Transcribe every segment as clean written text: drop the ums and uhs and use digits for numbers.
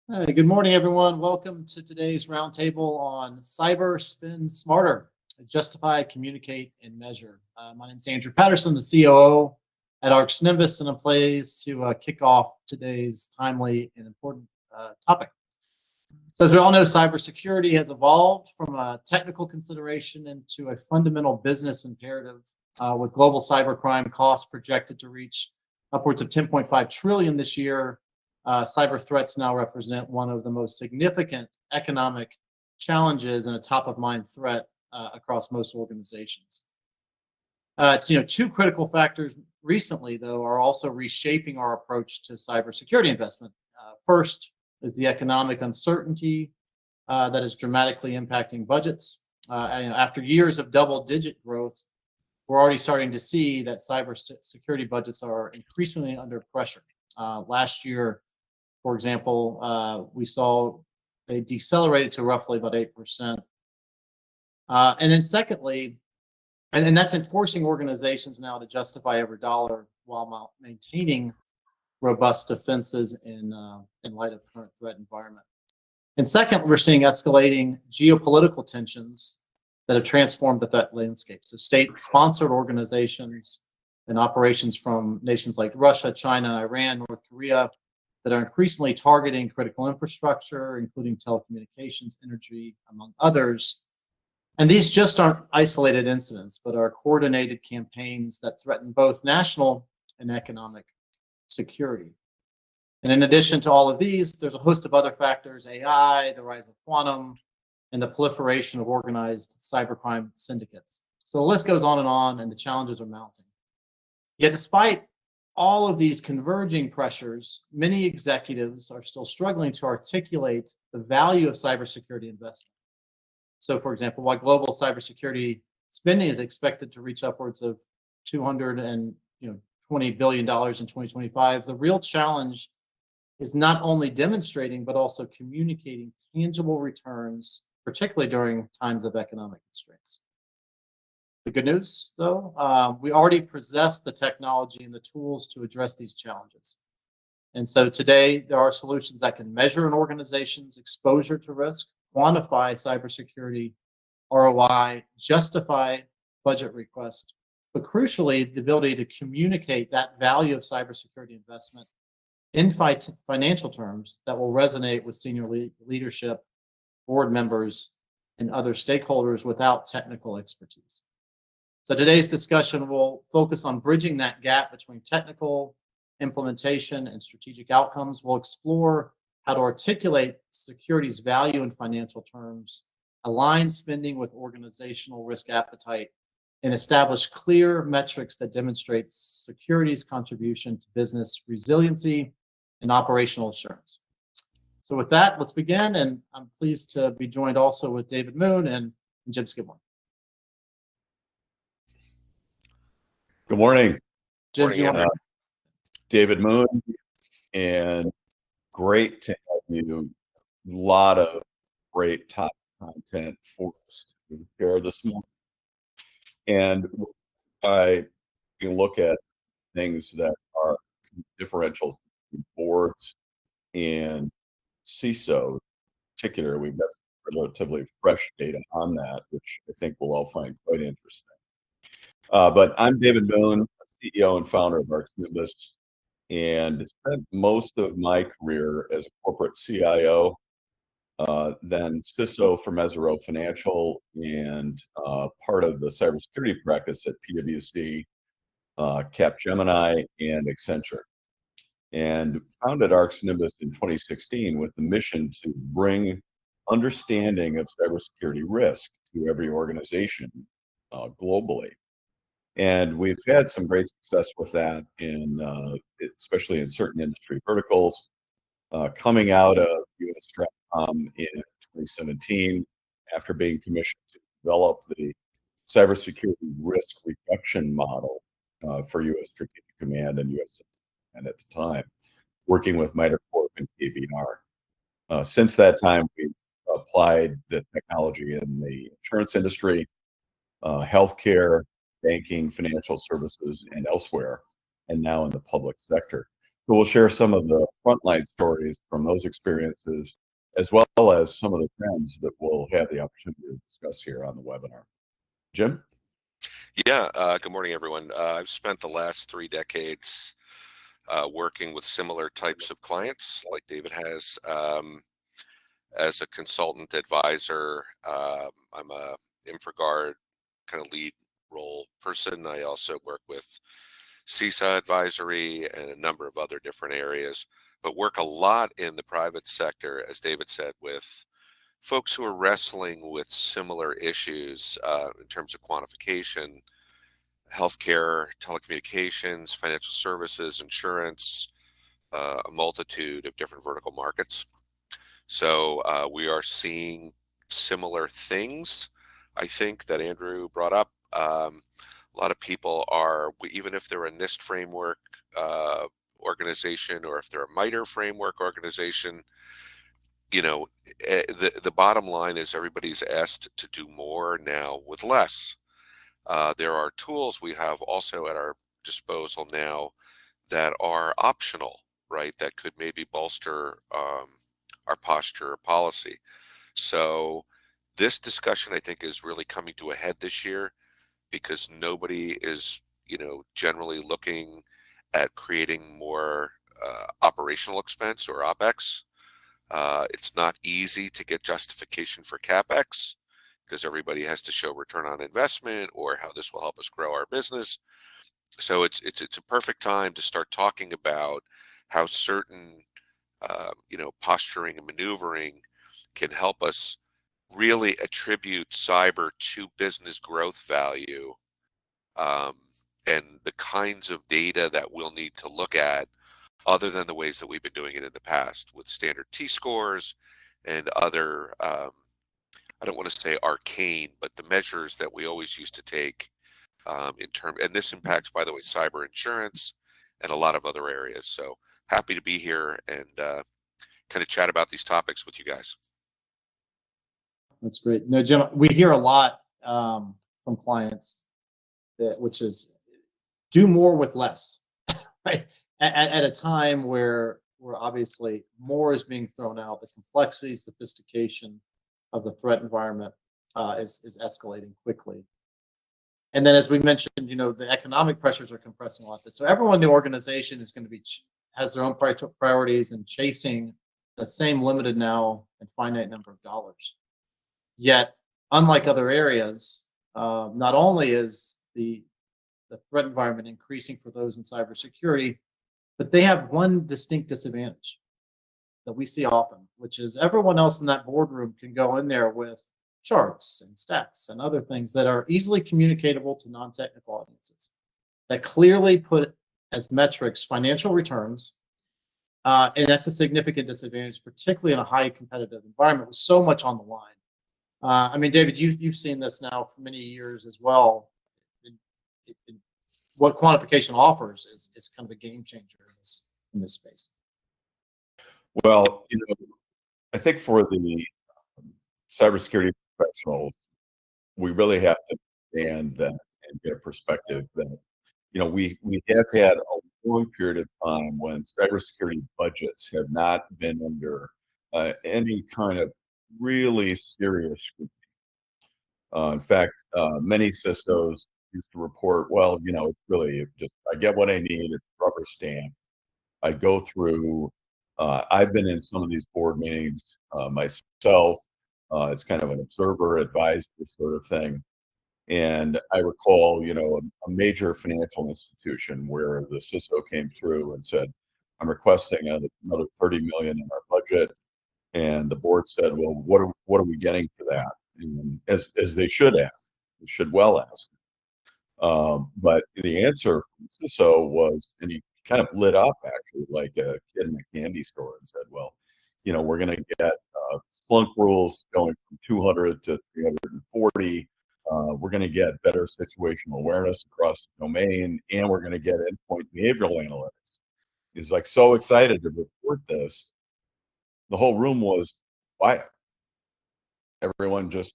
Hi, good morning, everyone. Welcome to today's roundtable on cyber spin smarter, justify, communicate, and measure. My name is Andrew Patterson, the COO at Arx Nimbus, and I'm pleased to kick off today's timely and important topic. So, as we all know, cybersecurity has evolved from a technical consideration into a fundamental business imperative, with global cybercrime costs projected to reach upwards of 10.5 trillion this year. Cyber threats now represent one of the most significant economic challenges and a top of mind threat across most organizations. Two critical factors recently, though, are also reshaping our approach to cybersecurity investment. First is the economic uncertainty that is dramatically impacting budgets. After years of double-digit growth, we're already starting to see that cybersecurity budgets are increasingly under pressure. Last year, for example, we saw they decelerated to roughly about 8%. And then secondly, and that's enforcing organizations now to justify every dollar while maintaining robust defenses in light of current threat environment. And second, we're seeing escalating geopolitical tensions that have transformed the threat landscape. So state-sponsored organizations and operations from nations like Russia, China, Iran, North Korea that are increasingly targeting critical infrastructure, including telecommunications, energy, among others. And these just aren't isolated incidents, but are coordinated campaigns that threaten both national and economic security. And in addition to all of these, there's a host of other factors: AI, the rise of quantum, and the proliferation of organized cybercrime syndicates. So the list goes on, and the challenges are mounting. Yet, despite all of these converging pressures, many executives are still struggling to articulate the value of cybersecurity investment. So, for example, while global cybersecurity spending is expected to reach upwards of $220 billion in 2025, the real challenge is not only demonstrating but also communicating tangible returns, particularly during times of economic constraints. The good news, though, we already possess the technology and the tools to address these challenges. And so today, there are solutions that can measure an organization's exposure to risk, quantify cybersecurity ROI, justify budget request, but crucially, the ability to communicate that value of cybersecurity investment in financial terms that will resonate with senior leadership, board members, and other stakeholders without technical expertise. So today's discussion will focus on bridging that gap between technical implementation and strategic outcomes. We'll explore how to articulate security's value in financial terms, align spending with organizational risk appetite, and establish clear metrics that demonstrate security's contribution to business resiliency and operational assurance. So with that, let's begin. And I'm pleased to be joined also with David Moon and Jim Skidmore. Good morning. Jim, do you want to? David Moon, and great to have you. A lot of great top content for us to share this morning. And I can look at things that are differentials between boards and CISO. In particular, we've got some relatively fresh data on that, which I think we'll all find quite interesting. But I'm David Moon, CEO and founder of Arx Nimbus, and spent most of my career as a corporate CIO, then CISO for Mesero Financial, and part of the cybersecurity practice at PwC, Capgemini, and Accenture. And founded Arx Nimbus in 2016 with the mission to bring understanding of cybersecurity risk to every organization globally. And we've had some great success with that, especially in certain industry verticals. Coming out of US Stratcom in 2017, after being commissioned to develop the cybersecurity risk reduction model for US Strategic Command and US Command at the time, working with MITRE Corp and KBR. Since that time, we've applied the technology in the insurance industry, healthcare, banking, financial services, and elsewhere, and now in the public sector. So we'll share some of the frontline stories from those experiences, as well as some of the trends that we'll have the opportunity to discuss here on the webinar. Jim? Yeah, good morning, everyone. I've spent the last 3 decades working with similar types of clients like David has. As a consultant advisor, I'm a InfraGard kind of lead role person. I also work with CISA advisory and a number of other different areas, but work a lot in the private sector, as David said, with folks who are wrestling with similar issues in terms of quantification, healthcare, telecommunications, financial services, insurance, a multitude of different vertical markets. So we are seeing similar things, I think, that Andrew brought up. A lot of people are, even if they're a NIST framework organization, or if they're a MITRE framework organization, the bottom line is everybody's asked to do more now with less. There are tools we have also at our disposal now that are optional, right? That could maybe bolster our posture or policy. So this discussion, I think, is really coming to a head this year because nobody is, generally looking at creating more operational expense or OPEX. It's not easy to get justification for CapEx because everybody has to show return on investment or how this will help us grow our business. So it's a perfect time to start talking about how certain posturing and maneuvering can help us really attribute cyber to business growth value, um, and the kinds of data that we'll need to look at other than the ways that we've been doing it in the past with standard T-scores and other, I don't want to say arcane, but the measures that we always used to take and this impacts, by the way, cyber insurance and a lot of other areas. So happy to be here and kind of chat about these topics with you guys. That's great. No, Jim, we hear a lot from clients which is do more with less, right? At a time where obviously more is being thrown out, the complexity, sophistication of the threat environment is escalating quickly. And then, as we mentioned, the economic pressures are compressing a lot. So everyone in the organization is going to be has their own priorities and chasing the same limited now and finite number of dollars. Yet, unlike other areas, not only is the threat environment increasing for those in cybersecurity, but they have one distinct disadvantage that we see often, which is everyone else in that boardroom can go in there with charts and stats and other things that are easily communicatable to non-technical audiences that clearly put as metrics financial returns. And that's a significant disadvantage, particularly in a high competitive environment with so much on the line. I mean, David, you've seen this now for many years as well. What quantification offers is kind of a game changer in this space. Well, I think for the cybersecurity professionals, we really have to understand that and get a perspective that, we have had a long period of time when cybersecurity budgets have not been under any kind of really serious scrutiny. In fact, many CISOs used to report, well, it's really just, I get what I need, it's rubber stamp. I go through, I've been in some of these board meetings myself. It's kind of an observer, advisor sort of thing. And I recall, a major financial institution where the CISO came through and said, I'm requesting another 30 million in our budget. And the board said, well, what are we getting for that? And as they should ask, they should well ask. But the answer from CISO was, and he kind of lit up actually like a kid in a candy store and said, well, we're going to get Splunk rules going from 200 to 340. We're going to get better situational awareness across the domain, and we're going to get endpoint behavioral analytics. He's like so excited to report this. The whole room was quiet. Everyone just,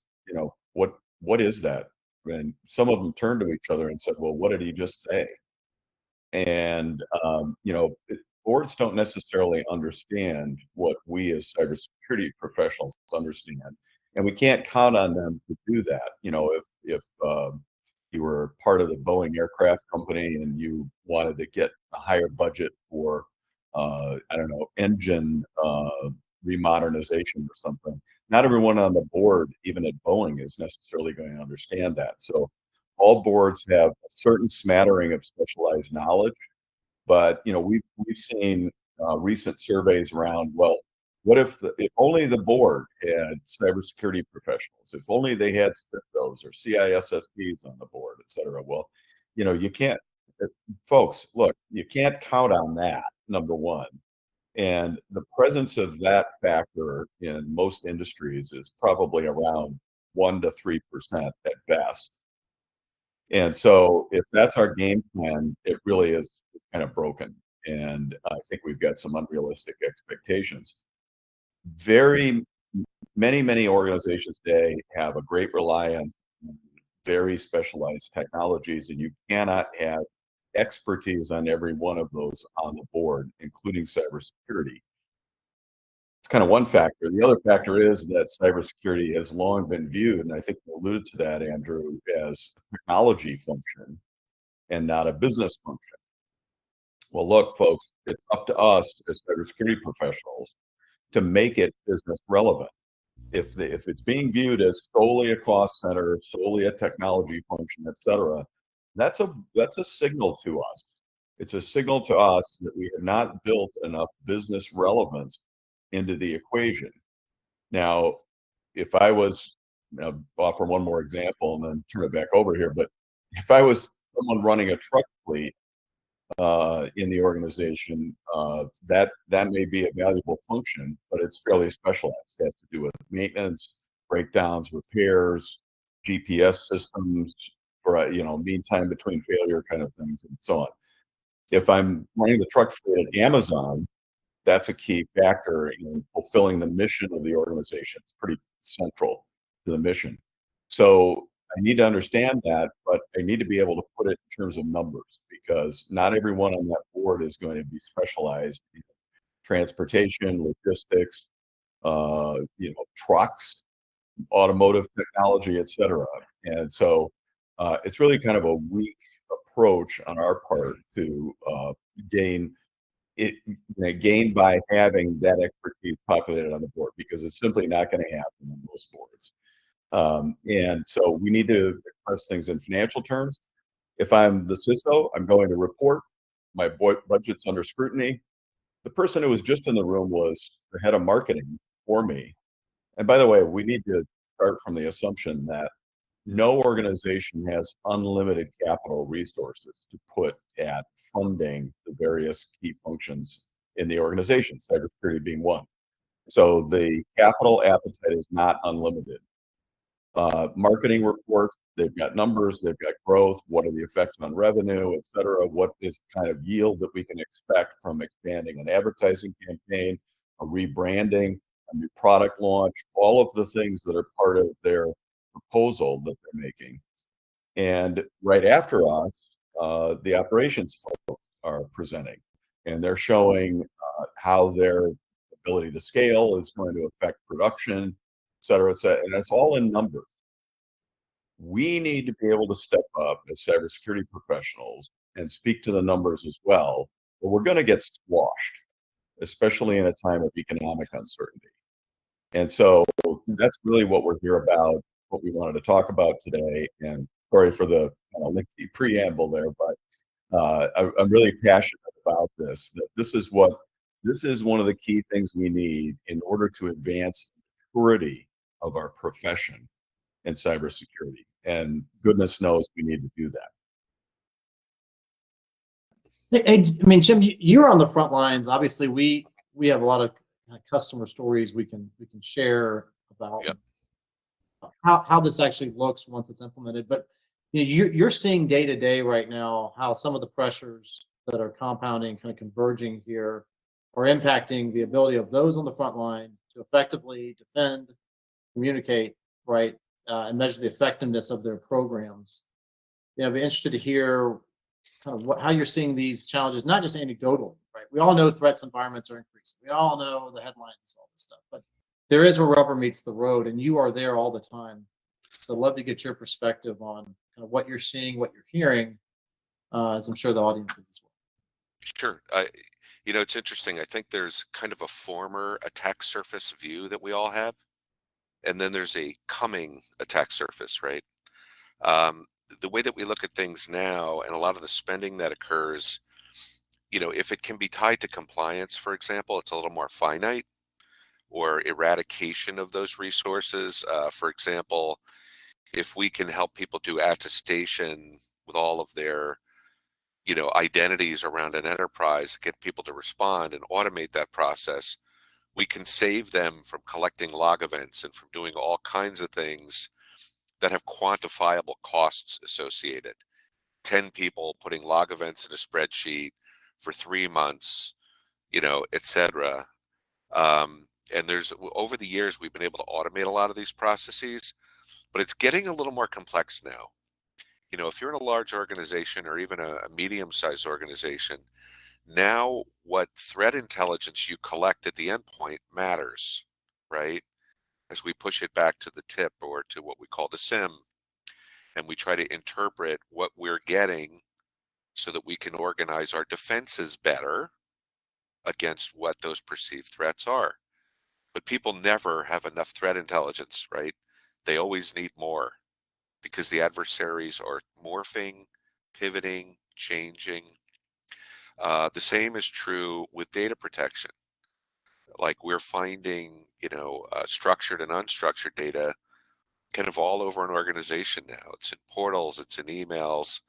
what is that? And some of them turned to each other and said, well, what did he just say? And, boards don't necessarily understand what we as cybersecurity professionals understand, and we can't count on them to do that. You know, if you were part of the Boeing aircraft company and you wanted to get a higher budget for, I don't know, engine remodernization or something, not everyone on the board, even at Boeing, is necessarily going to understand that. So all boards have a certain smattering of specialized knowledge, but you know, we've seen recent surveys around, well, what if only the board had cybersecurity professionals, if only they had CISOs or CISSPs on the board, et cetera. Well, you know, you can't, uh, folks, look, you can't count on that, number one. And the presence of that factor in most industries is probably around 1 to 3% at best. And so if that's our game plan, it really is kind of broken. And I think we've got some unrealistic expectations. Very many organizations today have a great reliance on very specialized technologies, and you cannot have expertise on every one of those on the board, including cybersecurity. It's kind of one factor. The other factor is that cybersecurity has long been viewed, and I think you alluded to that, Andrew, as a technology function and not a business function. Well, look, folks, it's up to us as cybersecurity professionals to make it business relevant. If it's being viewed as solely a cost center, solely a technology function, et cetera, that's a signal to us. It's a signal to us that we have not built enough business relevance into the equation. Now, if I was, I'll offer one more example and then turn it back over here, but if I was someone running a truck fleet in the organization, that may be a valuable function, but it's fairly specialized. It has to do with maintenance, breakdowns, repairs, GPS systems for mean time between failure kind of things, and so on. If I'm running the truck fleet at Amazon, that's a key factor in fulfilling the mission of the organization. It's pretty central to the mission. So I need to understand that, but I need to be able to put it in terms of numbers because not everyone on that board is going to be specialized in transportation, logistics, trucks, automotive technology, et cetera. And so it's really kind of a weak approach on our part to gain it gained by having that expertise populated on the board because it's simply not going to happen on most boards. And so we need to express things in financial terms. If I'm the CISO, I'm going to report my budget's under scrutiny. The person who was just in the room was the head of marketing for me. And by the way, we need to start from the assumption that no organization has unlimited capital resources to put at funding the various key functions in the organization, cybersecurity being one. So the capital appetite is not unlimited. Marketing reports, they've got numbers, they've got growth, what are the effects on revenue, et cetera, what is the kind of yield that we can expect from expanding an advertising campaign, a rebranding, a new product launch, all of the things that are part of their proposal that they're making. And right after us, the operations folks are presenting, and they're showing how their ability to scale is going to affect production, et cetera, et cetera. And it's all in numbers. We need to be able to step up as cybersecurity professionals and speak to the numbers as well, or we're going to get squashed, especially in a time of economic uncertainty. And so that's really what we're here about, what we wanted to talk about today. And sorry for the lengthy preamble there, but I'm really passionate about this. That this is one of the key things we need in order to advance the maturity of our profession in cybersecurity. And goodness knows we need to do that. Hey, I mean, Jim, you're on the front lines. Obviously, we have a lot of customer stories we can share about Yep. how this actually looks once it's implemented. But you're seeing day to day right now how some of the pressures that are compounding, kind of converging here, are impacting the ability of those on the front line to effectively defend, communicate, right, and measure the effectiveness of their programs. I'd be interested to hear kind of how you're seeing these challenges, not just anecdotal, right? We all know threats environments are increasing. We all know the headlines, all this stuff, but there is where rubber meets the road, and you are there all the time. So I'd love to get your perspective on kind of what you're seeing, what you're hearing, as I'm sure the audience is as well. Sure. It's interesting. I think there's kind of a former attack surface view that we all have, and then there's a coming attack surface, right? Um, the way that we look at things now and a lot of the spending that occurs, if it can be tied to compliance, for example, it's a little more finite, or eradication of those resources. For example, if we can help people do attestation with all of their identities around an enterprise, get people to respond and automate that process, we can save them from collecting log events and from doing all kinds of things that have quantifiable costs associated. 10 people putting log events in a spreadsheet for 3 months, etc. And over the years, we've been able to automate a lot of these processes, but it's getting a little more complex now. If you're in a large organization or even a medium-sized organization, now what threat intelligence you collect at the endpoint matters, right? As we push it back to the tip or to what we call the SIM, and we try to interpret what we're getting so that we can organize our defenses better against what those perceived threats are. But people never have enough threat intelligence, right? They always need more because the adversaries are morphing, pivoting, changing. The same is true with data protection. Like we're finding, structured and unstructured data kind of all over an organization now. It's in portals, it's in emails,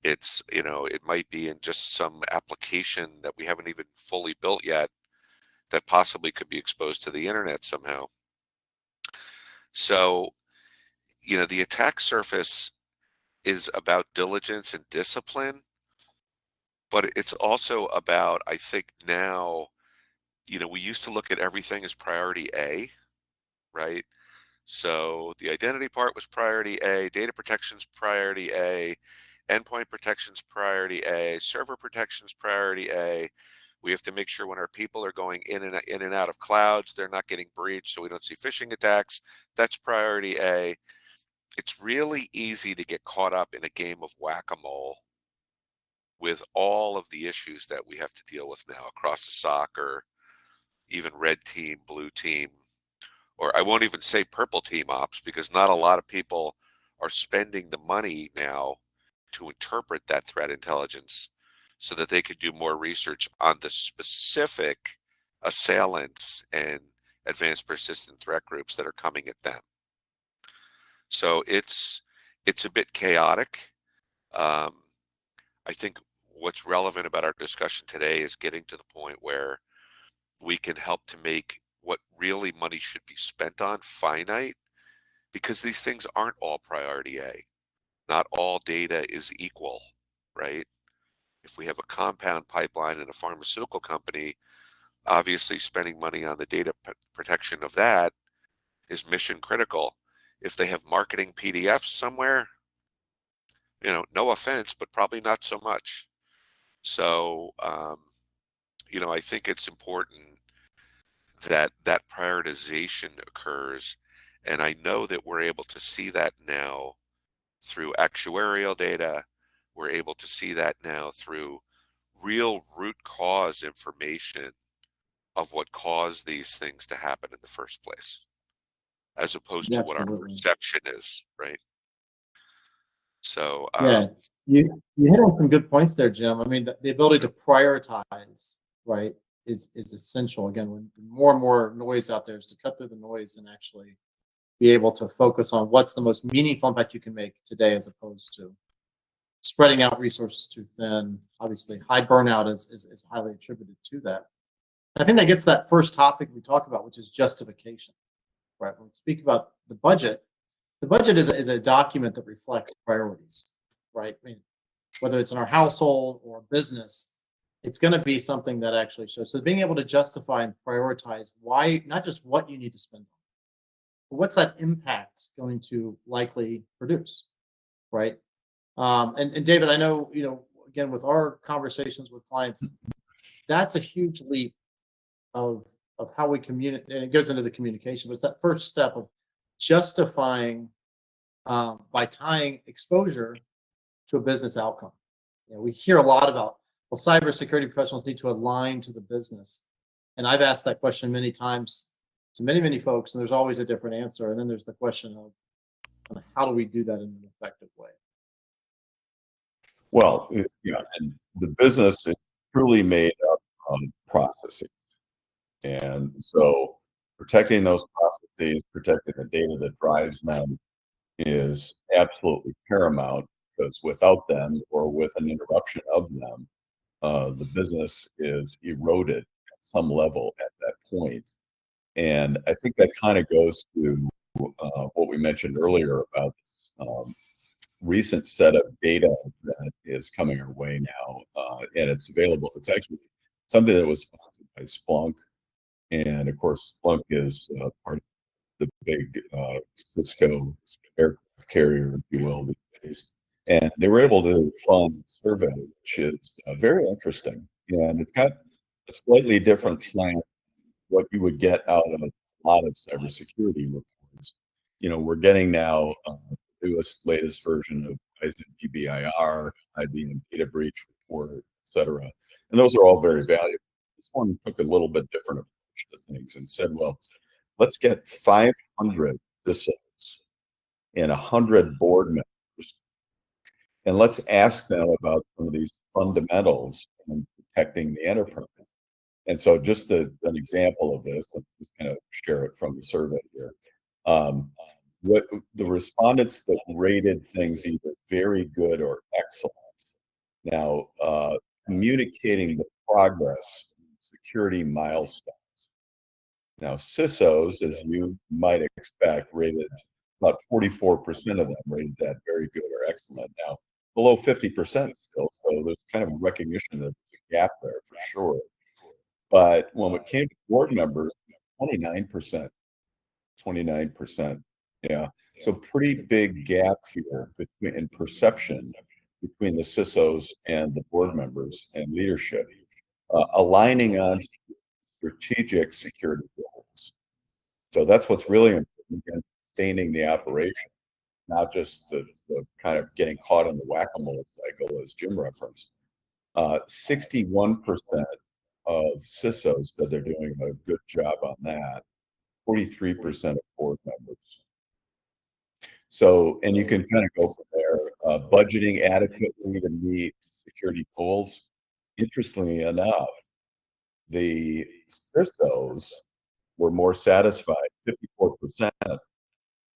it might be in just some application that we haven't even fully built yet that possibly could be exposed to the internet somehow. So, the attack surface is about diligence and discipline, but it's also about, I think now, we used to look at everything as priority A, right? So the identity part was priority A, data protection's priority A, endpoint protection's priority A, server protection's priority A. We have to make sure when our people are going in and out of clouds, they're not getting breached so we don't see phishing attacks. That's priority A. It's really easy to get caught up in a game of whack-a-mole with all of the issues that we have to deal with now across the SOC, or even red team, blue team, or I won't even say purple team ops, because not a lot of people are spending the money now to interpret that threat intelligence so that they could do more research on the specific assailants and advanced persistent threat groups that are coming at them. So it's a bit chaotic. I think what's relevant about our discussion today is getting to the point where we can help to make what really money should be spent on finite, because these things aren't all priority A. Not all data is equal, right? If we have a compound pipeline in a pharmaceutical company, obviously spending money on the data protection of that is mission critical. If they have marketing PDFs somewhere, no offense, but probably not so much. So, I think it's important that that prioritization occurs. And I know that we're able to see that now through actuarial data. We're able to see that now through real root cause information of what caused these things to happen in the first place, as opposed Yeah, to what our absolutely. perception is, right? So, Yeah, you hit on some good points there, Jim. I mean, the ability to prioritize, right, is essential. Again, when more and more noise out there, is to cut through the noise and actually be able to focus on what's the most meaningful impact you can make today, as opposed to spreading out resources too thin. Obviously, high burnout is highly attributed to that. I think that gets to that first topic we talk about, which is justification, right? When we speak about the budget is a document that reflects priorities, right? I mean, whether it's in our household or business, it's going to be something that actually shows. So being able to justify and prioritize why, not just what you need to spend on, but what's that impact going to likely produce, right? And David, I know again, with our conversations with clients, that's a huge leap of how we communicate, and it goes into the communication. But it's that first step of justifying by tying exposure to a business outcome. We hear a lot about, well, cybersecurity professionals need to align to the business, and I've asked that question many times to many folks, and there's always a different answer. And then there's the question of how do we do that in an effective way? Well, yeah, and the business is truly made up of processes. And so protecting those processes, protecting the data that drives them is absolutely paramount, because without them or with an interruption of them, the business is eroded at some level at that point. And I think that kind of goes to what we mentioned earlier about this recent set of data that is coming our way now, and it's available. It's actually something that was sponsored by Splunk, and of course, Splunk is part of the big Cisco aircraft carrier, if you will, these days. And they were able to fund a survey, which is very interesting, and it's got a slightly different slant what you would get out of a lot of cybersecurity reports. We're getting now the latest version of Kaizen DBIR, IBM data breach report, et cetera. And those are all very valuable. This one took a little bit different approach to things and said, well, let's get 500 CISOs and 100 board members, and let's ask them about some of these fundamentals in protecting the enterprise. And so just an example of this, I'm just going to share it from the survey here. What the respondents that rated things either very good or excellent. Now, communicating the progress, security milestones. Now, CISOs, as you might expect, rated about 44% of them rated that very good or excellent. Now, below 50% still, so there's kind of a recognition that there's a gap there for sure. But when it came to board members, 29%, 29%. Yeah. So pretty big gap here in perception between the CISOs and the board members and leadership, aligning on strategic security goals. So that's what's really important in sustaining the operation, not just the kind of getting caught in the whack-a-mole cycle, as Jim referenced. 61% of CISOs said they're doing a good job on that. 43% of board members. So, and you can kind of go from there. Budgeting adequately to meet security goals. Interestingly enough, the CISOs were more satisfied, 54%,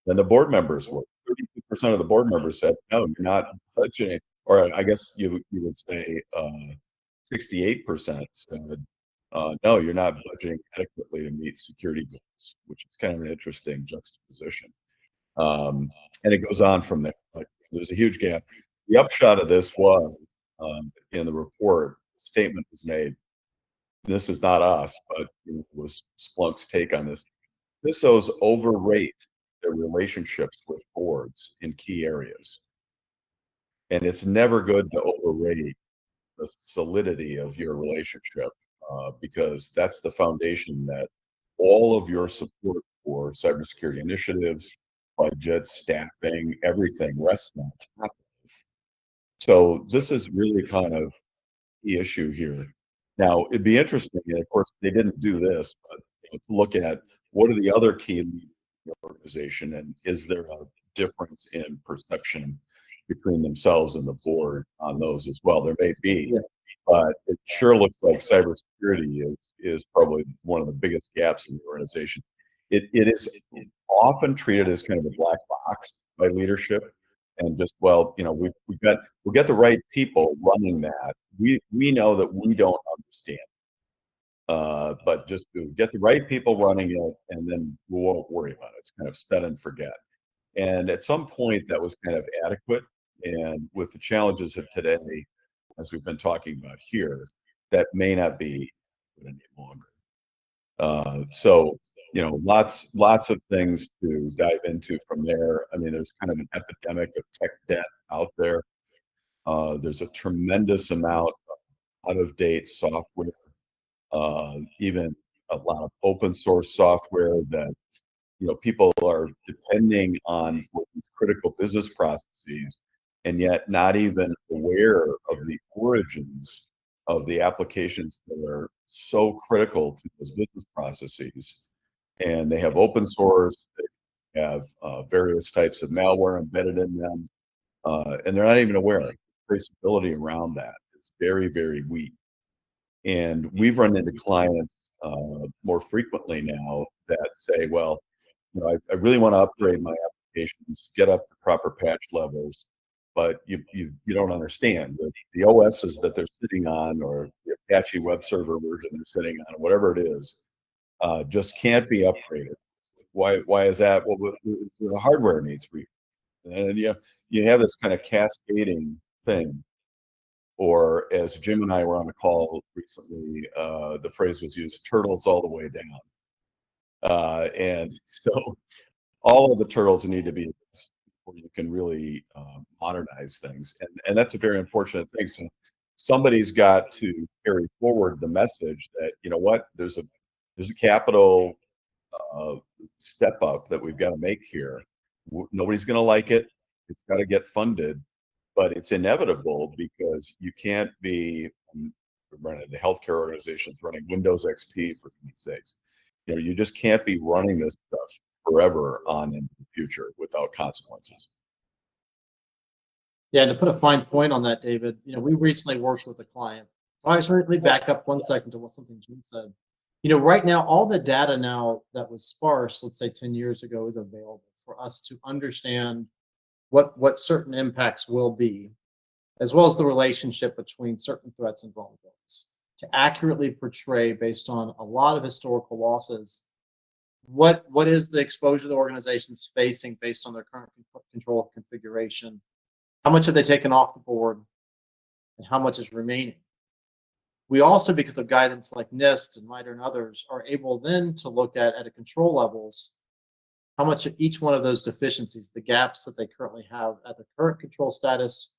than the board members were. 32% of the board members said, no, you're not budgeting. Or I guess you would say 68% said, no, you're not budgeting adequately to meet security goals, which is kind of an interesting juxtaposition. And it goes on from there. Like, there's a huge gap. The upshot of this was, in the report, a statement was made. This is not us, but it was Splunk's take on this. CISOs overrate their relationships with boards in key areas. And it's never good to overrate the solidity of your relationship, because that's the foundation that all of your support for cybersecurity initiatives, budget, staffing, everything rests on top of. So this is really kind of the issue here. Now, it'd be interesting, and of course, they didn't do this, but to look at what are the other key leaders in the organization, and is there a difference in perception between themselves and the board on those as well? There may be, but it sure looks like cybersecurity is probably one of the biggest gaps in the organization. It is often treated as kind of a black box by leadership, and just, well, we'll get the right people running that. We know that we don't understand, but just to get the right people running it, and then we won't worry about it. It's kind of set and forget. And at some point, that was kind of adequate. And with the challenges of today, as we've been talking about here, that may not be any longer. So, lots of things to dive into from there. I mean, there's kind of an epidemic of tech debt out there. There's a tremendous amount of out-of-date software, even a lot of open source software that people are depending on for these critical business processes, and yet not even aware of the origins of the applications that are so critical to those business processes. And they have open source, they have various types of malware embedded in them, and they're not even aware. Like, traceability around that is very, very weak. And we've run into clients more frequently now that say, well, I really want to upgrade my applications, get up to proper patch levels, but you don't understand the OSs that they're sitting on, or the Apache web server version they're sitting on, whatever it is, just can't be upgraded. Why is that? Well, the hardware needs re. And you have this kind of cascading thing. Or as Jim and I were on a call recently, the phrase was used, turtles all the way down. And so all of the turtles need to be addressed before you can really modernize things. And that's a very unfortunate thing. So somebody's got to carry forward the message that, you know what, there's a capital step up that we've got to make here. Nobody's going to like it. It's got to get funded, but it's inevitable because you can't be running the healthcare organizations running Windows XP for goodness sakes. You just can't be running this stuff forever on into the future without consequences. Yeah, and to put a fine point on that, David, we recently worked with a client. All right, so let me back up 1 second to something Jim said. Right now, all the data now that was sparse, let's say 10 years ago, is available for us to understand what certain impacts will be, as well as the relationship between certain threats and vulnerabilities, to accurately portray, based on a lot of historical losses, what is the exposure the organization's facing based on their current control configuration, how much have they taken off the board, and how much is remaining. We also, because of guidance like NIST and MITRE and others, are able then to look at a control levels, how much of each one of those deficiencies, the gaps that they currently have at the current control status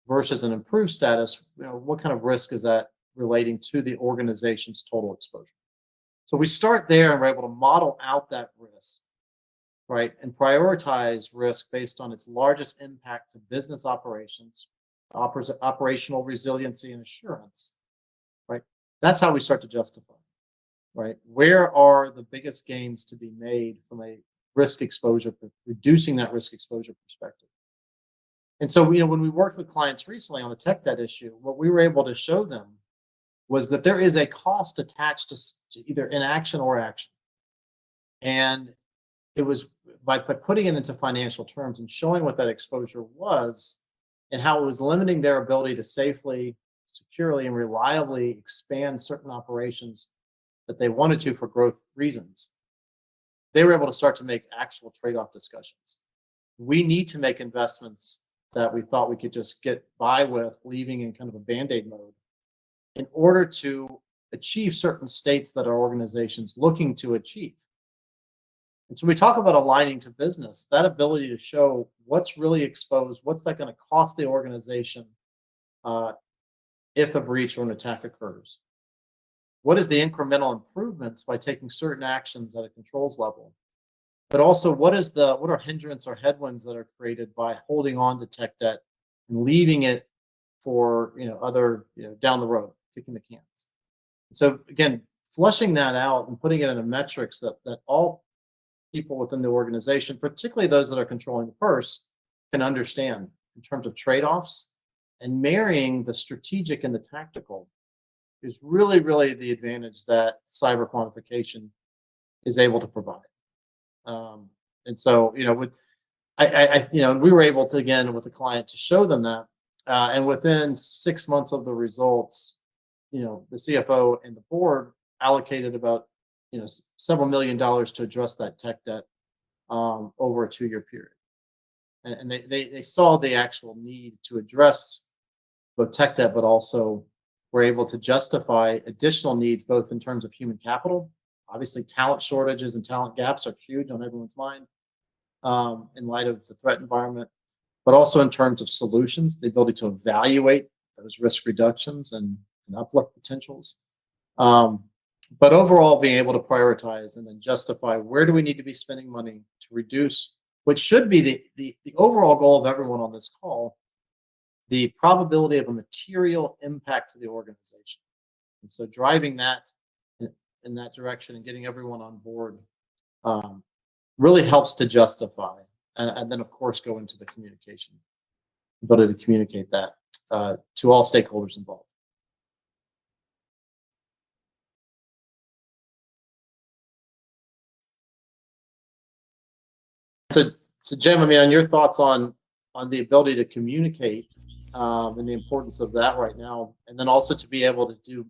versus an improved status, what kind of risk is that relating to the organization's total exposure. So we start there and we're able to model out that risk, right, and prioritize risk based on its largest impact to business operations, operational resiliency and assurance, right? That's how we start to justify, right? Where are the biggest gains to be made from a risk exposure, reducing that risk exposure perspective? And so, when we worked with clients recently on the tech debt issue, what we were able to show them was that there is a cost attached to either inaction or action. And it was by putting it into financial terms and showing what that exposure was and how it was limiting their ability to safely, securely, and reliably expand certain operations that they wanted to for growth reasons. They were able to start to make actual trade-off discussions. We need to make investments that we thought we could just get by with, leaving in kind of a Band-Aid mode, in order to achieve certain states that our organization's looking to achieve. And so we talk about aligning to business, that ability to show what's really exposed, what's that going to cost the organization if a breach or an attack occurs. What is the incremental improvements by taking certain actions at a controls level? But also, what are hindrance or headwinds that are created by holding on to tech debt and leaving it for other down the road, kicking the cans. And so again, flushing that out and putting it into metrics that all people within the organization, particularly those that are controlling the purse, can understand in terms of trade-offs, and marrying the strategic and the tactical is really, really the advantage that cyber quantification is able to provide. And so, we were able to, again, with the client, to show them that, and within 6 months of the results, the CFO and the board allocated about, several $1 million to address that tech debt over a 2-year period. And they saw the actual need to address both tech debt, but also were able to justify additional needs, both in terms of human capital. Obviously, talent shortages and talent gaps are huge on everyone's mind in light of the threat environment, but also in terms of solutions, the ability to evaluate those risk reductions and uplift potentials. But overall, being able to prioritize and then justify where do we need to be spending money to reduce, which should be the overall goal of everyone on this call, the probability of a material impact to the organization. And so driving that in that direction and getting everyone on board really helps to justify. And then, of course, go into the communication, ability to communicate that to all stakeholders involved. So Jim, I mean, on your thoughts on the ability to communicate and the importance of that right now, and then also to be able to do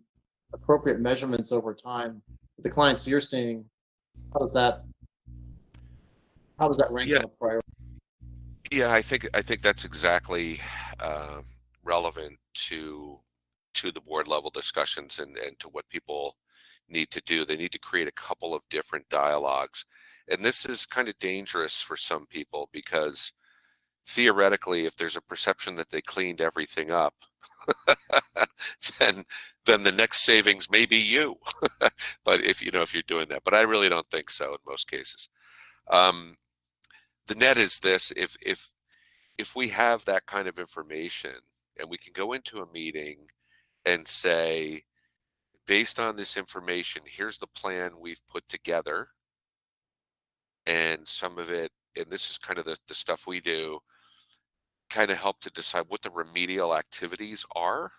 appropriate measurements over time with the clients you're seeing, how does that rank Yeah, on the priority? yeah, I think that's exactly relevant to the board level discussions and to what people need to do. They need to create a couple of different dialogues. And this is kind of dangerous for some people because theoretically, if there's a perception that they cleaned everything up, then the next savings may be you. But if you're doing that, but I really don't think so in most cases. The net is this: if we have that kind of information and we can go into a meeting and say, based on this information, here's the plan we've put together, and some of it, and this is kind of the stuff we do, kind of help to decide what the remedial activities are.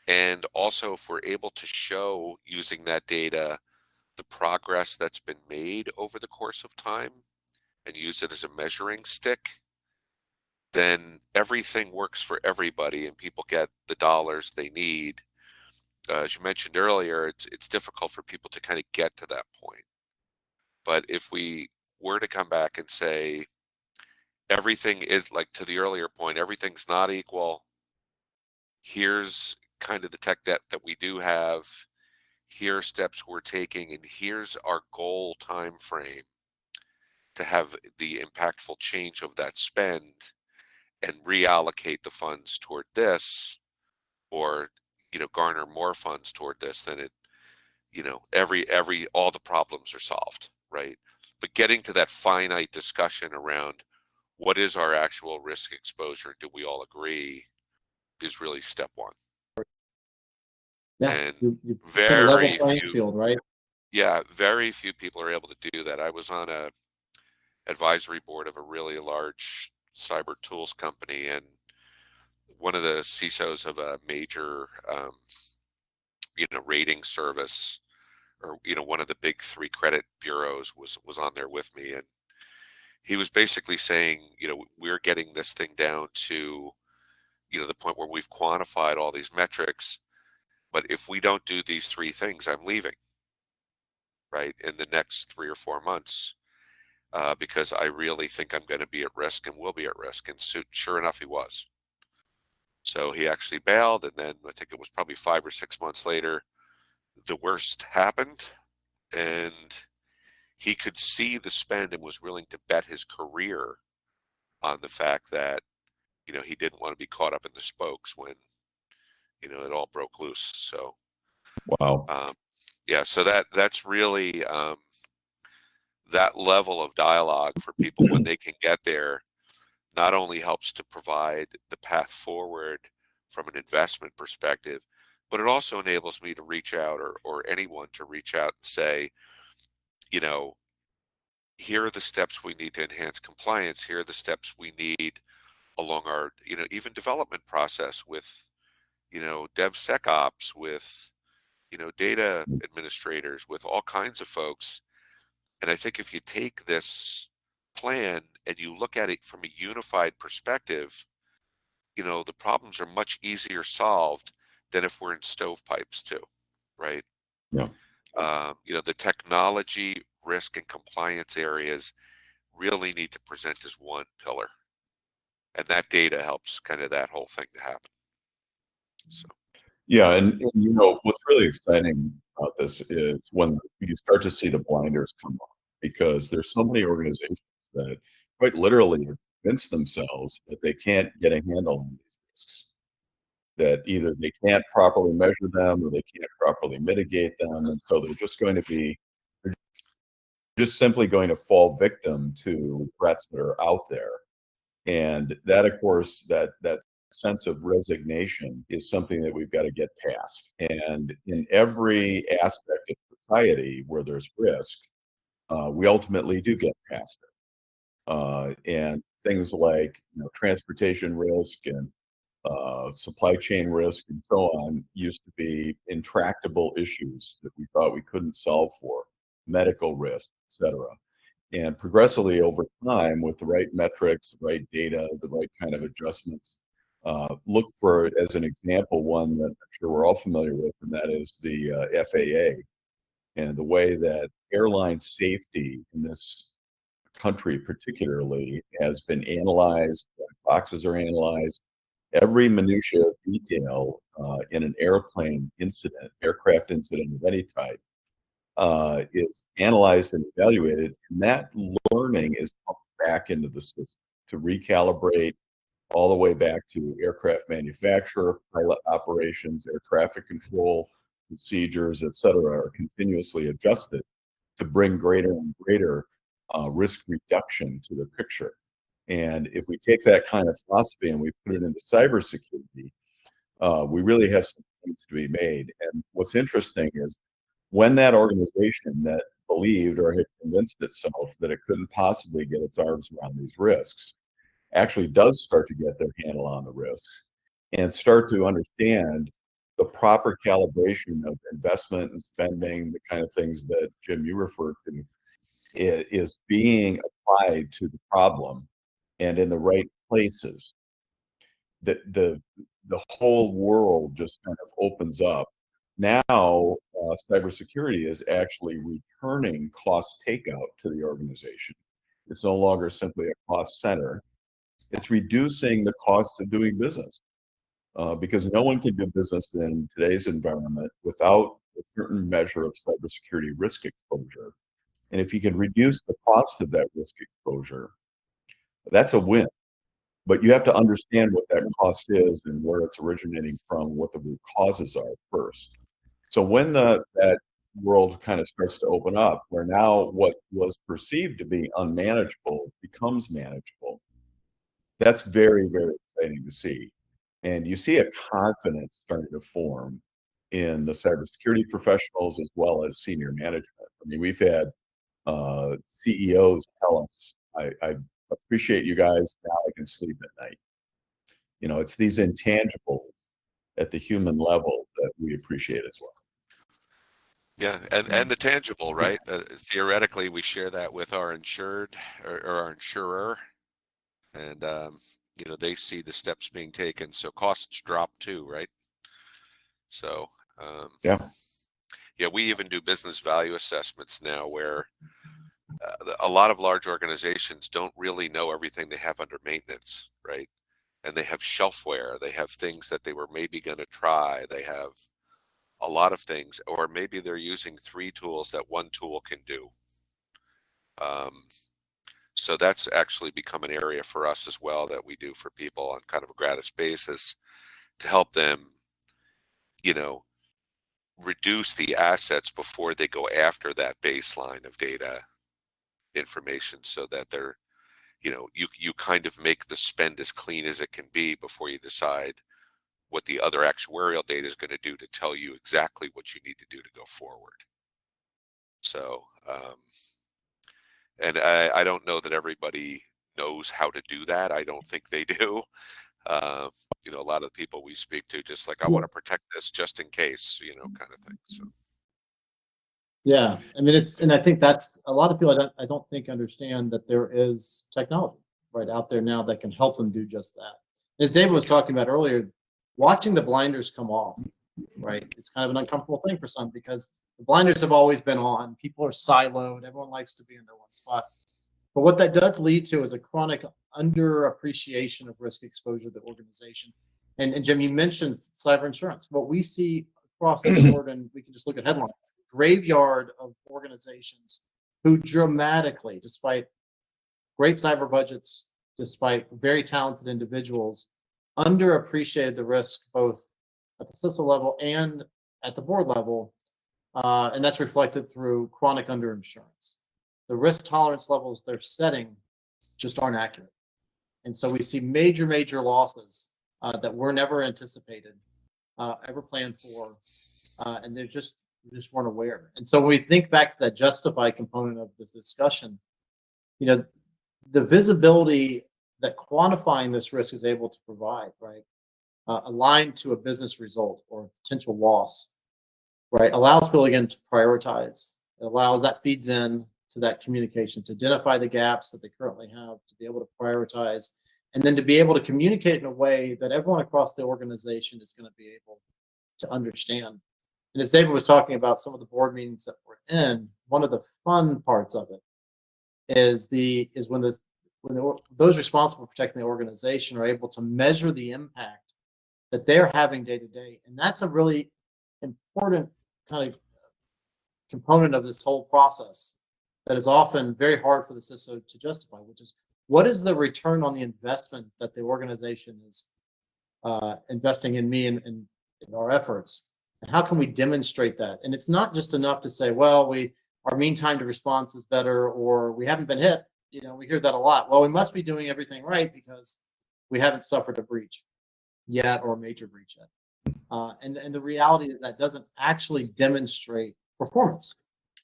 And also, if we're able to show using that data the progress that's been made over the course of time and use it as a measuring stick, then everything works for everybody and people get the dollars they need. As you mentioned earlier, it's difficult for people to kind of get to that point. But if we were to come back and say, everything is, like to the earlier point, everything's not equal. Here's kind of the tech debt that we do have. Here are steps we're taking, and here's our goal time frame to have the impactful change of that spend and reallocate the funds toward this, or garner more funds toward this, then it all the problems are solved, right? But getting to that finite discussion around what is our actual risk exposure, do we all agree, is really step one. Yeah, And you put a level very playing few, field, right? yeah, very few people are able to do that. I was on a advisory board of a really large cyber tools company, and one of the CISOs of a major rating service, or one of the big three credit bureaus was on there with me, and he was basically saying, we're getting this thing down to the point where we've quantified all these metrics, but if we don't do these three things, I'm leaving, right, in the next 3 or 4 months, because I really think I'm going to be at risk and will be at risk. And so, sure enough, he was. So he actually bailed, and then I think it was probably 5 or 6 months later, the worst happened, and he could see the spend and was willing to bet his career on the fact that he didn't want to be caught up in the spokes when it all broke loose. So Wow. yeah, so that's really that level of dialogue for people, when they can get there, not only helps to provide the path forward from an investment perspective, but it also enables me to reach out, or anyone to reach out and say, here are the steps we need to enhance compliance. Here are the steps we need along our, even development process with, DevSecOps, with, data administrators, with all kinds of folks. And I think if you take this plan and you look at it from a unified perspective, the problems are much easier solved than if we're in stovepipes too, right? Yeah. The technology, risk, and compliance areas really need to present as one pillar. And that data helps kind of that whole thing to happen. So. Yeah, and what's really exciting about this is when you start to see the blinders come off, because there's so many organizations that quite literally convince themselves that they can't get a handle on these risks, that either they can't properly measure them or they can't properly mitigate them. And so they're just simply going to fall victim to threats that are out there. And that, of course, that sense of resignation is something that we've got to get past. And in every aspect of society where there's risk, we ultimately do get past it. And things like transportation risk and supply chain risk and so on used to be intractable issues that we thought we couldn't solve for, medical risk, et cetera. And progressively over time, with the right metrics, the right data, the right kind of adjustments, look for, as an example, one that I'm sure we're all familiar with, and that is the FAA and the way that airline safety in this country particularly has been analyzed, boxes are analyzed, every minutia of detail in an aircraft incident of any type is analyzed and evaluated, and that learning is pumped back into the system to recalibrate all the way back to aircraft manufacturer, pilot operations, air traffic control, procedures, et cetera, are continuously adjusted to bring greater and greater risk reduction to the picture. And if we take that kind of philosophy and we put it into cybersecurity, we really have some things to be made. And what's interesting is when that organization that believed or had convinced itself that it couldn't possibly get its arms around these risks actually does start to get their handle on the risks and start to understand the proper calibration of investment and spending, the kind of things that Jim, you referred to, is being applied to the problem and in the right places, the whole world just kind of opens up. Now, cybersecurity is actually returning cost takeout to the organization. It's no longer simply a cost center. It's reducing the cost of doing business because no one can do business in today's environment without a certain measure of cybersecurity risk exposure. And if you can reduce the cost of that risk exposure, that's a win. But you have to understand what that cost is and where it's originating from, what the root causes are first. So when that world kind of starts to open up, where now what was perceived to be unmanageable becomes manageable, that's very, very exciting to see. And you see a confidence starting to form in the cybersecurity professionals as well as senior management. I mean, we've had CEOs tell us, I appreciate you guys, now I can sleep at night. It's these intangibles at the human level that we appreciate as well. Yeah, and the tangible, right? Theoretically, we share that with our insured or our insurer, and they see the steps being taken, so costs drop too, right? So Yeah, we even do business value assessments now, where a lot of large organizations don't really know everything they have under maintenance, right? And they have shelfware, they have things that they were maybe going to try, they have a lot of things, or maybe they're using 3 tools that one tool can do. So that's actually become an area for us as well that we do for people on kind of a gratis basis to help them, reduce the assets before they go after that baseline of data information, so that they're, you kind of make the spend as clean as it can be before you decide what the other actuarial data is going to do to tell you exactly what you need to do to go forward. So, and I don't know that everybody knows how to do that. I don't think they do. A lot of the people we speak to just like, I want to protect this just in case, kind of thing. So. Yeah, I mean, and I think that's a lot of people I don't think understand that there is technology right out there now that can help them do just that. As David was talking about earlier, watching the blinders come off, right? It's kind of an uncomfortable thing for some because the blinders have always been on. People are siloed. Everyone likes to be in their one spot. But what that does lead to is a chronic underappreciation of risk exposure to the organization. And Jim, you mentioned cyber insurance. What we see across the board, and we can just look at headlines, graveyard of organizations who dramatically, despite great cyber budgets, despite very talented individuals, underappreciated the risk both at the CISO level and at the board level, and that's reflected through chronic underinsurance. The risk tolerance levels they're setting just aren't accurate. And so we see major, major losses that were never anticipated, ever planned for, and they just weren't aware. And so when we think back to that justify component of this discussion, you know, the visibility that quantifying this risk is able to provide, right, aligned to a business result or potential loss, right, allows people again to prioritize. It allows that feeds in to that communication to identify the gaps that they currently have, to be able to prioritize, and then to be able to communicate in a way that everyone across the organization is going to be able to understand. And as David was talking about some of the board meetings that we're in, one of the fun parts of it is those responsible for protecting the organization are able to measure the impact that they're having day to day, and that's a really important kind of component of this whole process that is often very hard for the CISO to justify, which is what is the return on the investment that the organization is investing in me and in our efforts, and how can we demonstrate that? And it's not just enough to say, well, our mean time to response is better, or we haven't been hit. You know, we hear that a lot. Well, we must be doing everything right because we haven't suffered a breach yet or a major breach yet. And the reality is that doesn't actually demonstrate performance,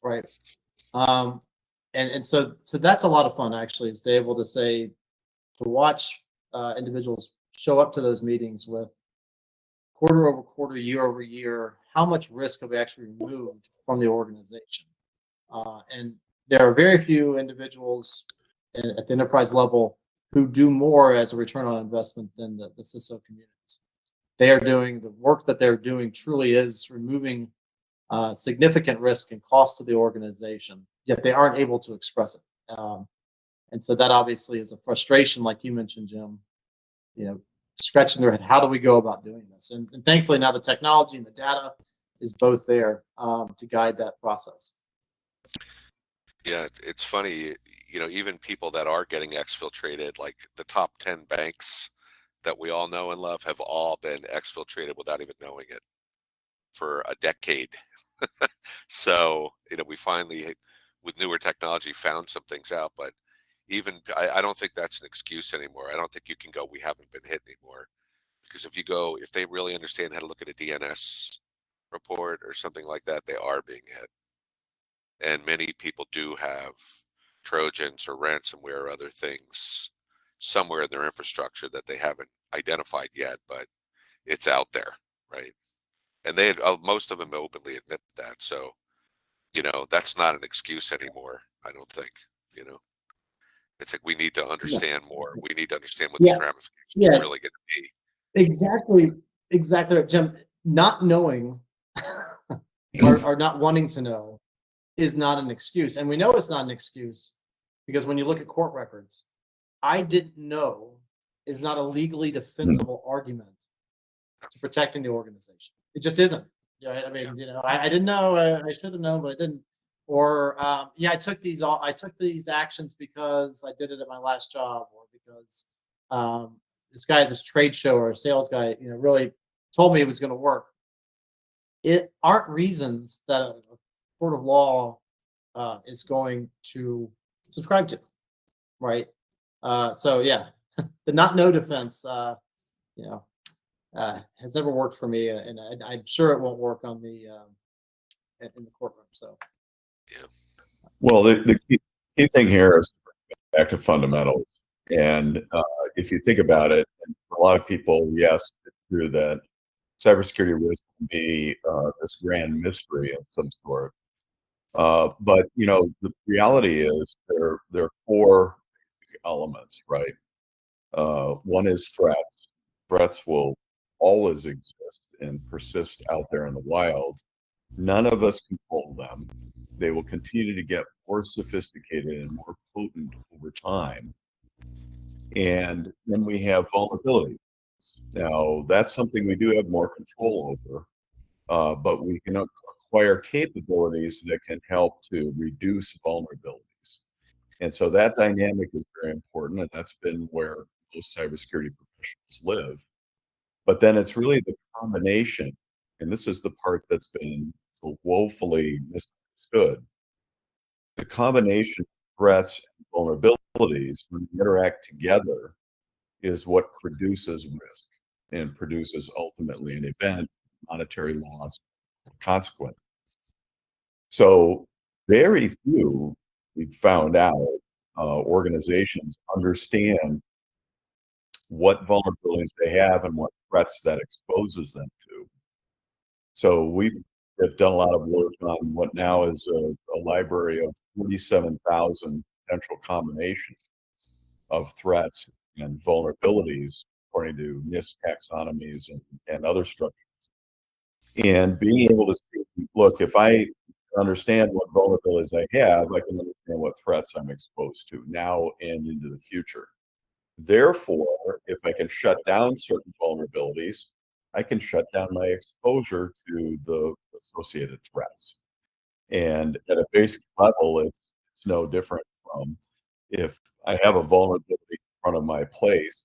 right? And so that's a lot of fun actually, is to be able to say, to watch individuals show up to those meetings with quarter over quarter, year over year, how much risk have we actually removed from the organization? And there are very few individuals at the enterprise level who do more as a return on investment than the CISO communities. They are doing the work that they're doing truly is removing significant risk and cost to the organization, yet they aren't able to express it. And so that obviously is a frustration, like you mentioned, Jim, you know, scratching their head, how do we go about doing this? And thankfully now the technology and the data is both there to guide that process. Yeah, it's funny, you know, even people that are getting exfiltrated, like the top 10 banks that we all know and love, have all been exfiltrated without even knowing it for a decade. So, you know, we finally, with newer technology, found some things out, but even I don't think that's an excuse anymore. I don't think you can go, we haven't been hit anymore. Because if they really understand how to look at a DNS report or something like that, they are being hit. And many people do have Trojans or ransomware or other things somewhere in their infrastructure that they haven't identified yet, but it's out there, right? And most of them openly admit that. So, you know, that's not an excuse anymore, I don't think. You know, it's like we need to understand more. We need to understand what these ramifications are really going to be. Exactly, Jim. Not knowing or not wanting to know is not an excuse. And we know it's not an excuse because when you look at court records, I didn't know is not a legally defensible argument to protecting the organization. It just isn't. Right? I mean, you know, I didn't know. I should have known, but I didn't. Or I took these actions because I did it at my last job, or because this trade show or a sales guy, you know, really told me it was going to work. It aren't reasons that a court of law is going to subscribe to, right? So yeah, the not know defense, you know, has never worked for me, and I'm sure it won't work on in the courtroom. So yeah. Well, the key thing here is back to fundamentals. And if you think about it, and for a lot of people, yes, it's true that cybersecurity risk can be this grand mystery of some sort. But you know, the reality is there are four elements, right? One is threats. Threats will always exist and persist out there in the wild. None of us control them. They will continue to get more sophisticated and more potent over time. And then we have vulnerability. Now, that's something we do have more control over, but we can acquire capabilities that can help to reduce vulnerabilities. And so that dynamic is very important, and that's been where most cybersecurity professionals live. But then it's really the combination, and this is the part that's been so woefully misunderstood. The combination of threats and vulnerabilities, when they interact together, is what produces risk and produces ultimately an event, monetary loss, consequence. So very few, we found out, organizations understand what vulnerabilities they have and what threats that exposes them to. So we have done a lot of work on what now is a library of 47,000 potential combinations of threats and vulnerabilities according to NIST taxonomies and other structures. And being able to see, look, if I understand what vulnerabilities I have, I can understand what threats I'm exposed to now and into the future. Therefore, if I can shut down certain vulnerabilities, I can shut down my exposure to the associated threats. And at a basic level, it's no different from if I have a vulnerability in front of my place,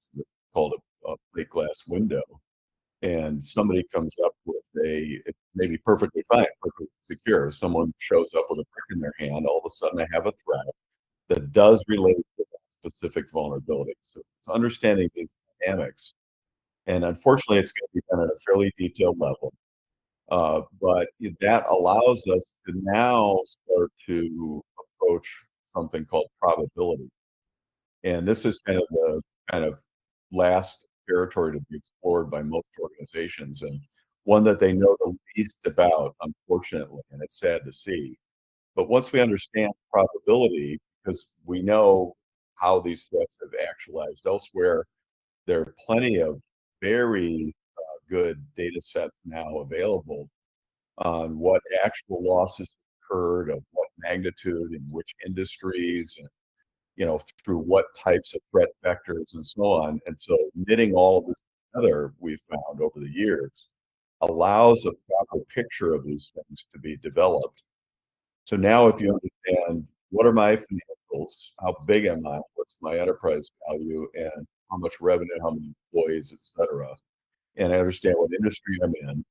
called a plate glass window, and somebody comes up with it may be perfectly fine, perfectly secure. Someone shows up with a brick in their hand, all of a sudden I have a threat that does relate to that specific vulnerability. So it's understanding these dynamics. And unfortunately, it's going to be done at a fairly detailed level. But that allows us to now start to approach something called probability. And this is kind of last territory to be explored by most organizations, and one that they know the least about, unfortunately, and it's sad to see. But once we understand probability, because we know how these threats have actualized elsewhere, there are plenty of very good data sets now available on what actual losses occurred, of what magnitude, in which industries, and through what types of threat vectors and so on. And so knitting all of this together, we've found over the years, allows a proper picture of these things to be developed. So now if you understand what are my financials, how big am I, what's my enterprise value, and how much revenue, how many employees, et cetera, and I understand what industry I'm in,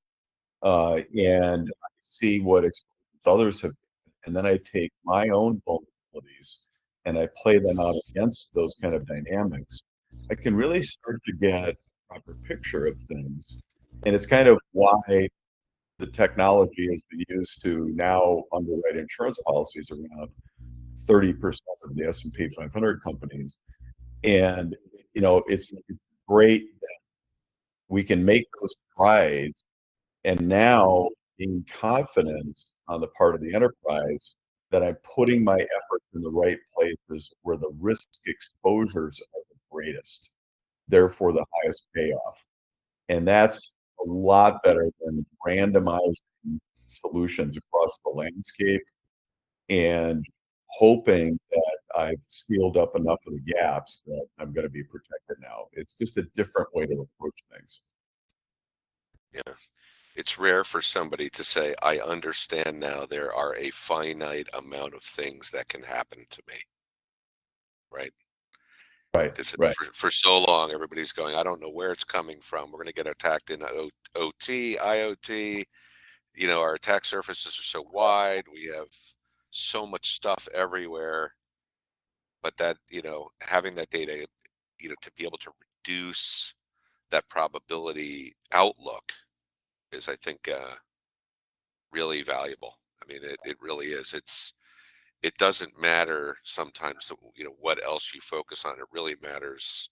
and I see what exposures others have, and then I take my own vulnerabilities and I play them out against those kind of dynamics, I can really start to get a proper picture of things. And it's kind of why the technology has been used to now underwrite insurance policies around 30% of the S&P 500 companies. And, it's great that we can make those strides, and now in confidence on the part of the enterprise that I'm putting my efforts in the right places where the risk exposures are the greatest, therefore the highest payoff. And that's a lot better than randomizing solutions across the landscape and hoping that I've sealed up enough of the gaps that I'm going to be protected now. It's just a different way to approach things. Yeah. It's rare for somebody to say, I understand now there are a finite amount of things that can happen to me. Right? Right, Because right. for so long, everybody's going, I don't know where it's coming from. We're going to get attacked in OT, IoT. Our attack surfaces are so wide. We have so much stuff everywhere. But that, having that data, to be able to reduce that probability outlook is, I think, really valuable. I mean, it really is. It doesn't matter sometimes, what else you focus on. It really matters,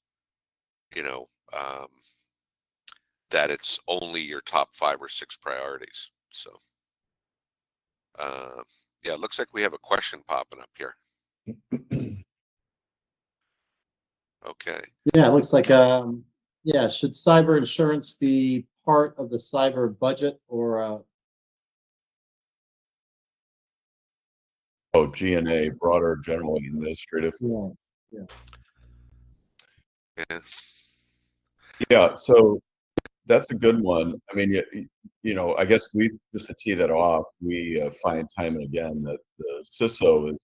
you know, um, that it's only your top 5 or 6 priorities. So, uh, yeah, it looks like we have a question popping up here. Okay. Yeah, it looks like, yeah, should cyber insurance be part of the cyber budget or, Oh, G&A, broader general administrative. yeah, yeah. Yeah. Yeah, so that's a good one. I mean, I guess just to tee that off, we find time and again that the CISO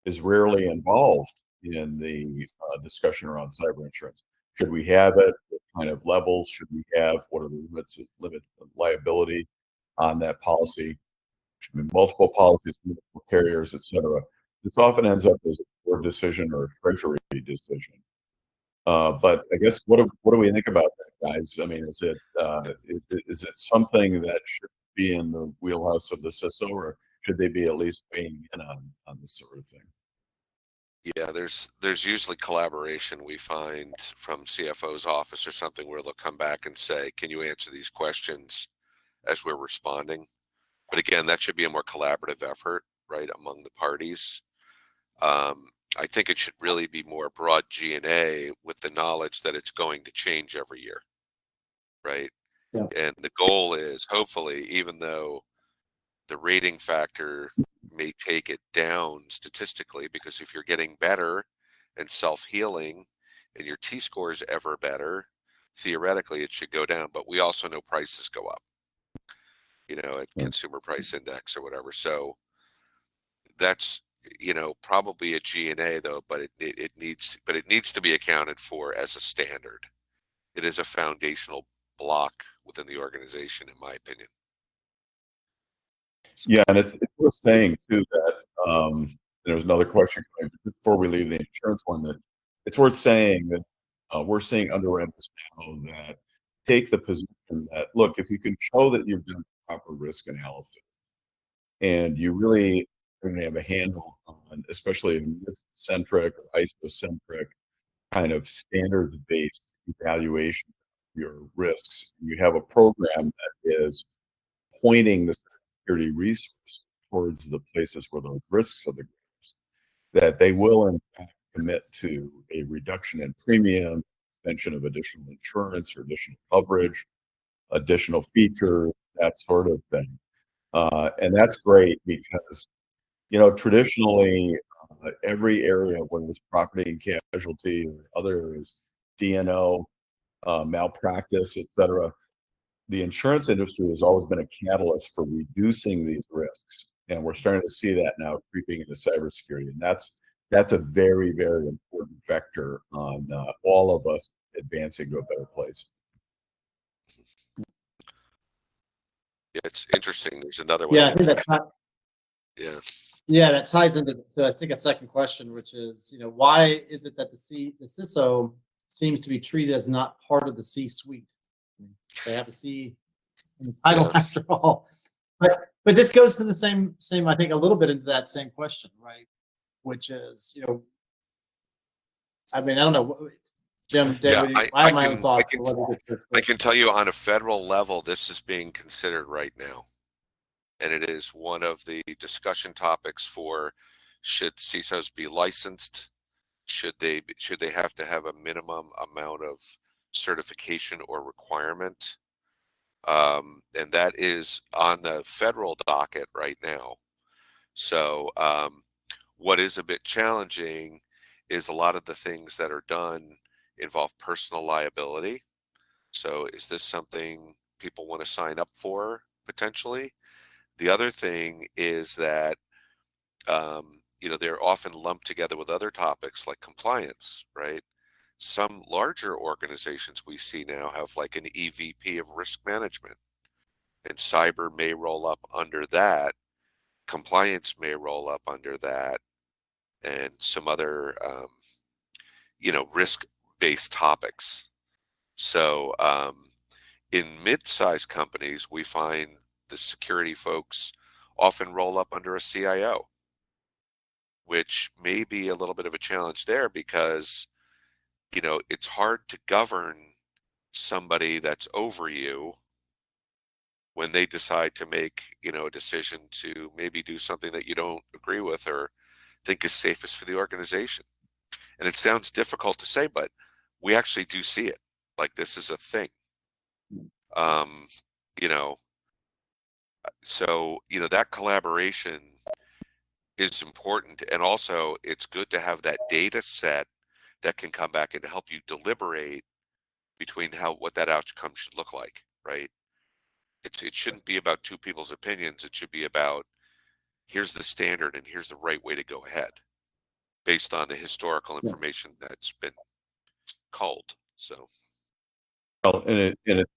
is rarely involved in the discussion around cyber insurance. Should we have it? What kind of levels should we have? What are the limit of liability on that policy? Should be multiple policies, multiple carriers, et cetera. This often ends up as a board decision or a treasury decision. But I guess what do we think about that, guys? I mean, is it something that should be in the wheelhouse of the CISO, or should they be at least weighing in on this sort of thing? Yeah, there's usually collaboration we find from CFO's office or something where they'll come back and say, "Can you answer these questions?" as we're responding. But again, that should be a more collaborative effort, right, among the parties. I think it should really be more broad G&A with the knowledge that it's going to change every year, right? Yeah. And the goal is hopefully, even though the rating factor may take it down statistically, because if you're getting better and self-healing and your T-score is ever better, theoretically it should go down. But we also know prices go up, at Yeah. consumer price index or whatever. So that's, probably a G&A though, but it needs to be accounted for as a standard. It is a foundational block within the organization, in my opinion. Yeah, and it's worth saying too that there's another question coming before we leave the insurance one, that it's worth saying that we're seeing underwriters now that take the position that, look, if you can show that you've done proper risk analysis and you really are going to have a handle on, especially a risk-centric or ISO-centric kind of standards-based evaluation of your risks, you have a program that is pointing the security resource towards the places where those risks are the greatest, that they will in fact commit to a reduction in premium, extension of additional insurance or additional coverage, additional features, that sort of thing. And that's great because, traditionally, every area, whether it's property and casualty or other areas, D&O, malpractice, et cetera, the insurance industry has always been a catalyst for reducing these risks. And we're starting to see that now creeping into cybersecurity. And that's a very, very important vector on all of us advancing to a better place. Yeah, it's interesting. There's another way. Yeah, I think that's Yeah. Yeah, that ties into I think a second question, which is, why is it that the CISO seems to be treated as not part of the C-suite? They have a C in the title Yeah. after all. But this goes to the same, I think, a little bit into that same question, right? Which is, I mean, I don't know, Jim, Yeah, David, I have my own thoughts. I can tell you on a federal level, this is being considered right now. And it is one of the discussion topics for, should CISOs be licensed? Should they have to have a minimum amount of certification or requirement? And that is on the federal docket right now. So what is a bit challenging is a lot of the things that are done involve personal liability. So is this something people want to sign up for potentially? The other thing is that they're often lumped together with other topics like compliance, right? Some larger organizations we see now have like an EVP of risk management, and cyber may roll up under that. Compliance may roll up under that, and some other, risk-based topics. So in mid-sized companies, we find the security folks often roll up under a CIO, which may be a little bit of a challenge there because, it's hard to govern somebody that's over you when they decide to make, a decision to maybe do something that you don't agree with or think is safest for the organization. And it sounds difficult to say, but we actually do see it. Like this is a thing. Um, you know, that collaboration is important. And also it's good to have that data set that can come back and help you deliberate between what that outcome should look like, right? It shouldn't be about two people's opinions. It should be about, here's the standard and here's the right way to go ahead. based on the historical information that's been culled. So, Well, and it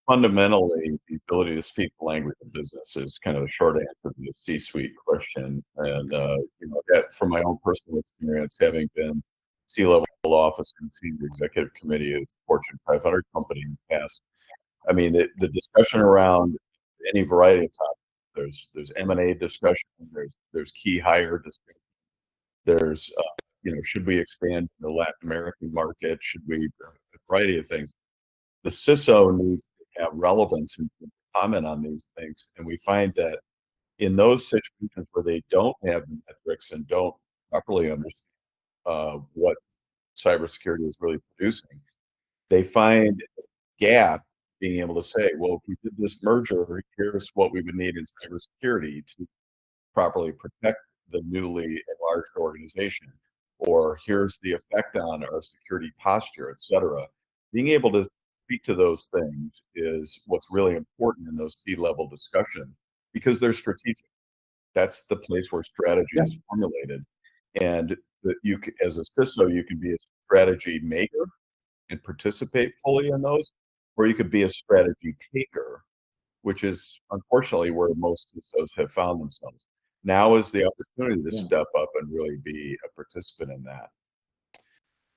fundamentally, the ability to speak the language of business is kind of a short answer to the C-suite question. And you know, that from my own personal experience, having been C-level officer and senior executive committee of Fortune 500 company in the past, I mean, the discussion around any variety of topics. There's M&A discussion. There's key hire discussion. There's you know, should we expand the Latin American market? Should we? A variety of things. The CISO needs to have relevance and comment on these things, and we find that in those situations where they don't have the metrics and don't properly understand what cybersecurity is really producing, they find a gap being able to say, well, if we did this merger, here's what we would need in cybersecurity to properly protect the newly enlarged organization, or here's the effect on our security posture, et cetera. Being able to speak to those things is what's really important in those C-level discussions because they're strategic. That's the place where strategy is formulated. And that as a CISO, you can be a strategy maker and participate fully in those, or you could be a strategy taker, which is unfortunately where most CISOs have found themselves. Now is the opportunity to step up and really be a participant in that.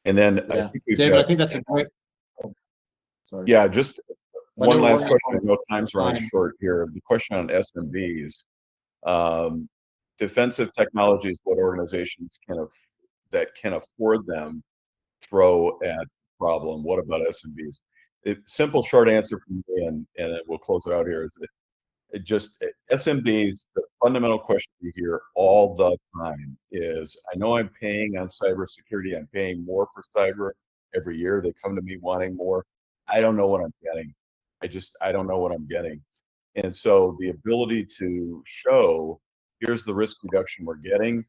And then I think David, I think that's a great. Oh, sorry. Yeah, just one last question. I know time's running time. short here. The question on SMBs. Defensive technology is what organizations that can afford them throw at problem. What about SMBs? Simple short answer from me, and then we'll close it out here, is that SMBs, the fundamental question we hear all the time is, I know I'm paying on cybersecurity, I'm paying more for cyber every year. They come to me wanting more. I don't know what I'm getting. I don't know what I'm getting. And so the ability to show, here's the risk reduction we're getting,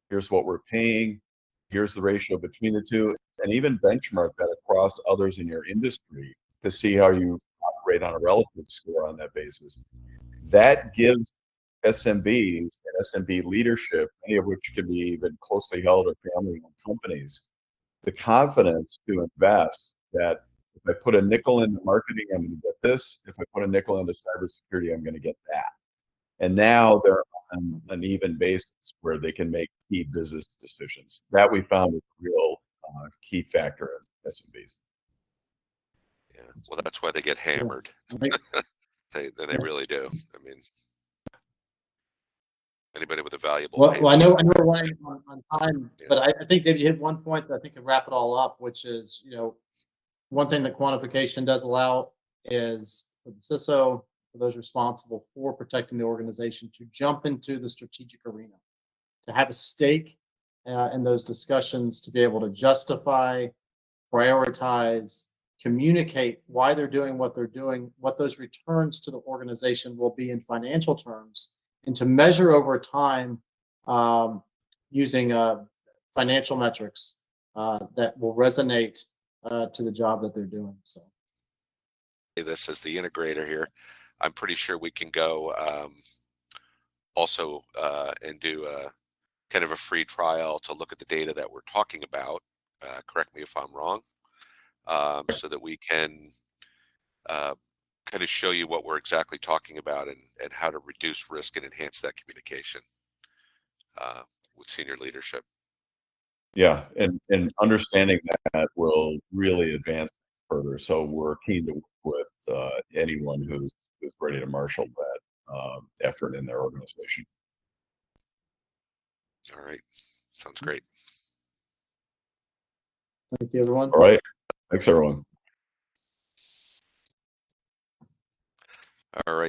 here's what we're paying, here's the ratio between the two, and even benchmark that across others in your industry to see how you operate on a relative score on that basis. That gives SMBs and SMB leadership, many of which can be even closely held or family-owned companies, the confidence to invest that if I put a nickel into marketing, I'm going to get this. If I put a nickel into cybersecurity, I'm going to get that. And now they're on an even basis where they can make key business decisions. That we found is a real key factor in SMBs. yeah, well, that's why they get hammered. They really do. I mean, anybody with a valuable. Well, I know we're running on time, but I think David, you hit one point that I think can wrap it all up, which is, you know, one thing that quantification does allow is for the CISO, for those responsible for protecting the organization, to jump into the strategic arena, to have a stake in those discussions, to be able to justify, prioritize, communicate why they're doing what they're doing, what those returns to the organization will be in financial terms, and to measure over time using financial metrics that will resonate to the job that they're doing. So, this as the integrator here, I'm pretty sure we can go also and do kind of a free trial to look at the data that we're talking about. Correct me if I'm wrong, so that we can kind of show you what we're exactly talking about and how to reduce risk and enhance that communication with senior leadership. Yeah, and understanding that will really advance further. So we're keen to work with anyone who's ready to marshal that effort in their organization. All right, sounds great. thank you, everyone. All right, thanks everyone. All right.